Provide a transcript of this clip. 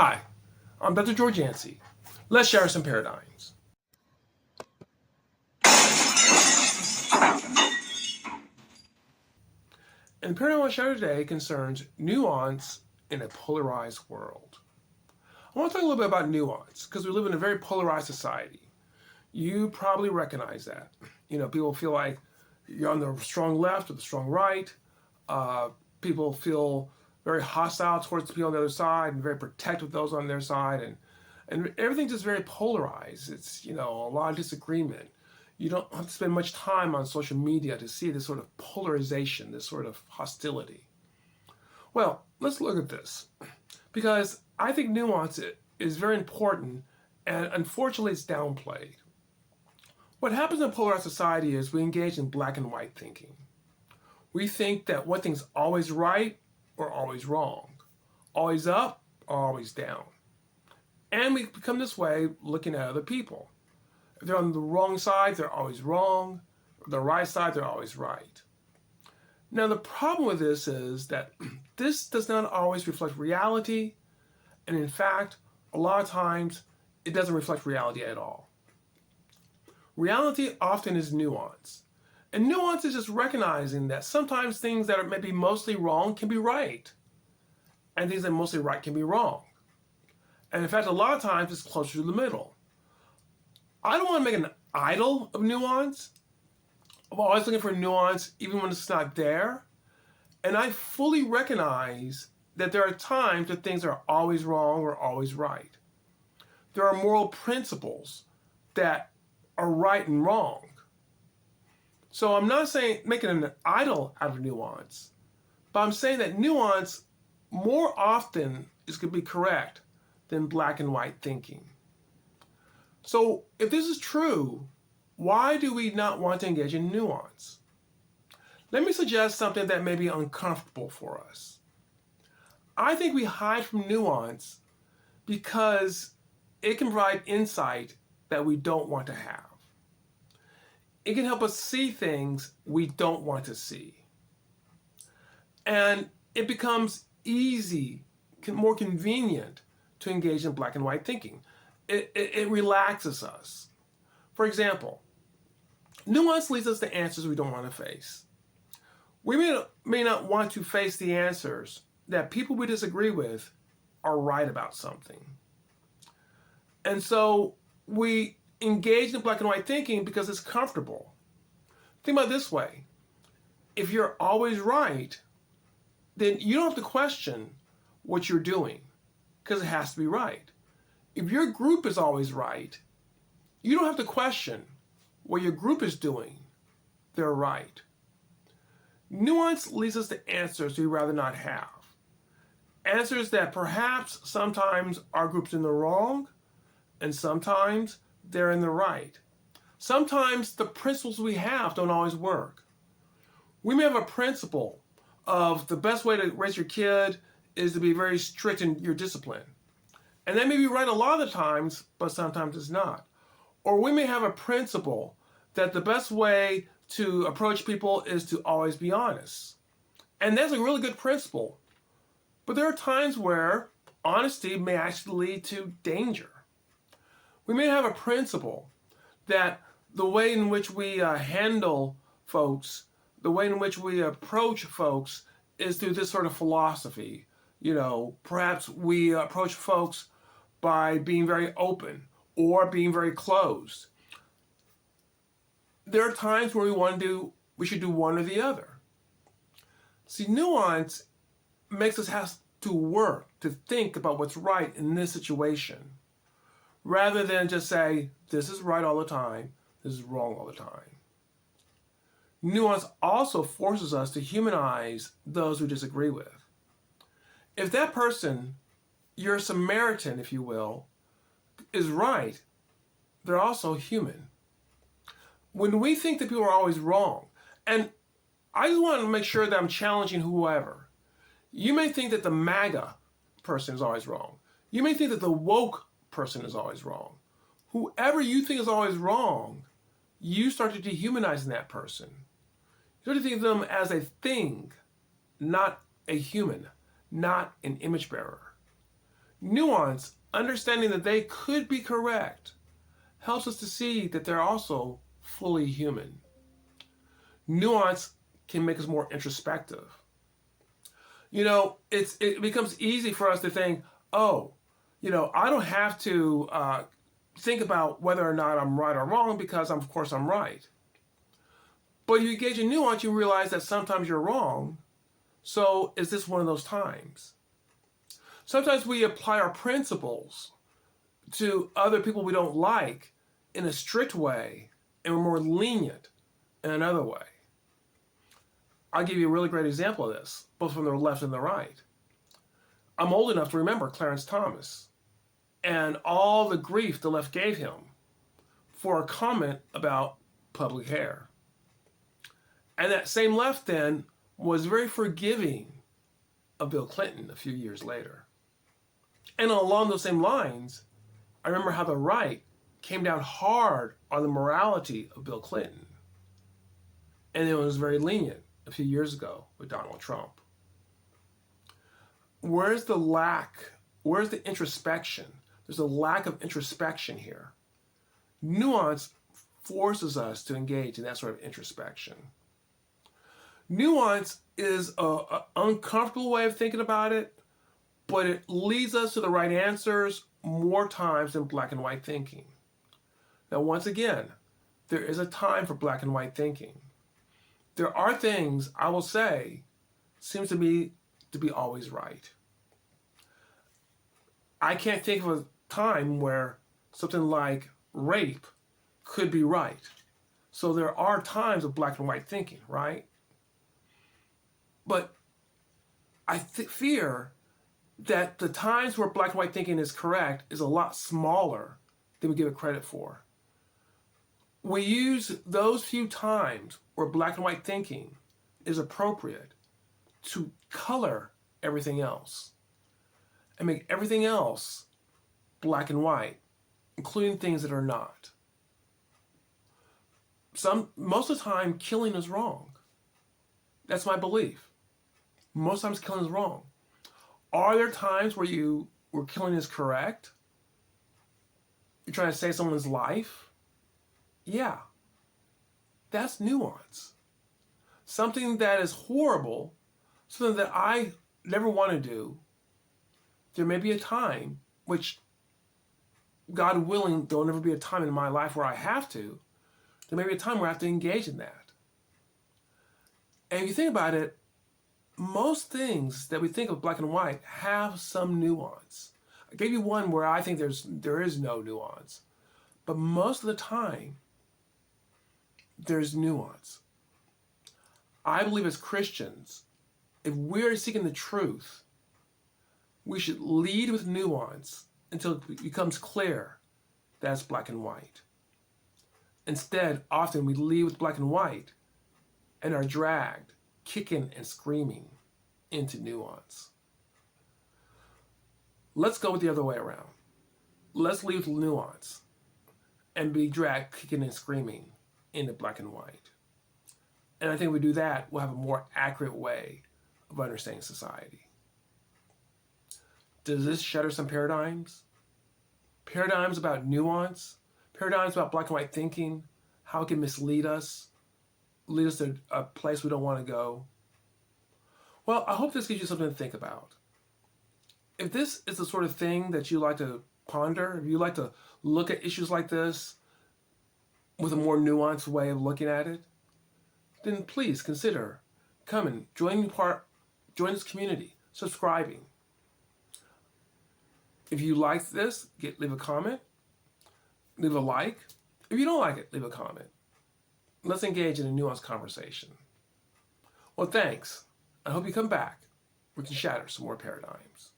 Hi, I'm Dr. George Yancey. Let's share some paradigms. And the paradigm I want to share today concerns nuance in a polarized world. I want to talk a little bit about nuance because we live in a very polarized society. You probably recognize that. People feel like you're on the strong left or the strong right. People feel very hostile towards the people on the other side and very protective of those on their side. And everything's just very polarized. It's, a lot of disagreement. You don't have to spend much time on social media to see this sort of polarization, this sort of hostility. Well, let's look at this because I think nuance is very important and unfortunately it's downplayed. What happens in a polarized society is we engage in black and white thinking. We think that one thing's always right or always wrong, always up or always down. And we become this way looking at other people. If they're on the wrong side, they're always wrong. The right side, they're always right. Now, the problem with this is that this does not always reflect reality. And in fact, a lot of times, it doesn't reflect reality at all. Reality often is nuance. And nuance is just recognizing that sometimes things that are maybe mostly wrong can be right. And things that are mostly right can be wrong. And in fact, a lot of times, it's closer to the middle. I don't want to make an idol of nuance. I'm always looking for nuance, even when it's not there. And I fully recognize that there are times that things are always wrong or always right. There are moral principles that are right and wrong. So I'm not saying making an idol out of nuance, but I'm saying that nuance more often is going to be correct than black and white thinking. So if this is true, why do we not want to engage in nuance? Let me suggest something that may be uncomfortable for us. I think we hide from nuance because it can provide insight that we don't want to have. It can help us see things we don't want to see. And it becomes easy, more convenient to engage in black and white thinking. It relaxes us. For example, nuance leads us to answers we don't want to face. We may not want to face the answers that people we disagree with are right about something. And so we engage in black and white thinking because it's comfortable. Think about it this way. If you're always right, then you don't have to question what you're doing because it has to be right. If your group is always right, you don't have to question what your group is doing. They're right. Nuance leads us to answers we'd rather not have. Answers that perhaps sometimes our group's in the wrong, and sometimes they're in the right. Sometimes the principles we have don't always work. We may have a principle of the best way to raise your kid is to be very strict in your discipline. And that may be right a lot of the times, but sometimes it's not. Or we may have a principle that the best way to approach people is to always be honest. And that's a really good principle. But there are times where honesty may actually lead to danger. We may have a principle that the way in which we handle folks, the way in which we approach folks is through this sort of philosophy. Perhaps we approach folks by being very open or being very closed. There are times where we should do one or the other. See, nuance makes us have to work to think about what's right in this situation, rather than just say, this is right all the time, this is wrong all the time. Nuance also forces us to humanize those we disagree with. If that person, your Samaritan, if you will, is right, they're also human. When we think that people are always wrong, and I just want to make sure that I'm challenging whoever. You may think that the MAGA person is always wrong. You may think that the woke person is always wrong. Whoever you think is always wrong, you start to dehumanize that person. You start to think of them as a thing, not a human, not an image bearer. Nuance, understanding that they could be correct, helps us to see that they're also fully human. Nuance can make us more introspective. It becomes easy for us to think, oh, I don't have to think about whether or not I'm right or wrong because, of course, I'm right. But if you engage in nuance, you realize that sometimes you're wrong. So is this one of those times? Sometimes we apply our principles to other people we don't like in a strict way, and we're more lenient in another way. I'll give you a really great example of this, both from the left and the right. I'm old enough to remember Clarence Thomas and all the grief the left gave him for a comment about public hair. And that same left then was very forgiving of Bill Clinton a few years later. And along those same lines, I remember how the right came down hard on the morality of Bill Clinton. And it was very lenient a few years ago with Donald Trump. Where's the lack? Where's the introspection? There's a lack of introspection here. Nuance forces us to engage in that sort of introspection. Nuance is an uncomfortable way of thinking about it, but it leads us to the right answers more times than black and white thinking. Now, once again, there is a time for black and white thinking. There are things, I will say, seems to be always right. I can't think of a time where something like rape could be right. So there are times of black and white thinking, right? But I fear that the times where black and white thinking is correct is a lot smaller than we give it credit for. We use those few times where black and white thinking is appropriate to color everything else and make everything else black and white, including things that are not. Most of the time, killing is wrong. That's my belief. Most times killing is wrong. Are there times where killing is correct? You're trying to save someone's life? Yeah. That's nuance. Something that is horrible, something that I never want to do, there may be a time, which God willing, there'll never be a time in my life where I have to. There may be a time where I have to engage in that. And if you think about it, most things that we think of black and white have some nuance. I gave you one where I think there is no nuance. But most of the time, there's nuance. I believe as Christians, if we're seeking the truth, we should lead with nuance until it becomes clear that's black and white. Instead, often we lead with black and white and are dragged, kicking and screaming, into nuance. Let's go with the other way around. Let's lead with nuance and be dragged, kicking and screaming into black and white. And I think if we do that, we'll have a more accurate way of understanding society. Does this shatter some paradigms? Paradigms about nuance, paradigms about black and white thinking, how it can mislead us, lead us to a place we don't want to go. Well, I hope this gives you something to think about. If this is the sort of thing that you like to ponder, if you like to look at issues like this with a more nuanced way of looking at it, then please consider coming, join this community, subscribing. If you like this, leave a comment, leave a like. If you don't like it, leave a comment. Let's engage in a nuanced conversation. Well, thanks. I hope you come back. We can shatter some more paradigms.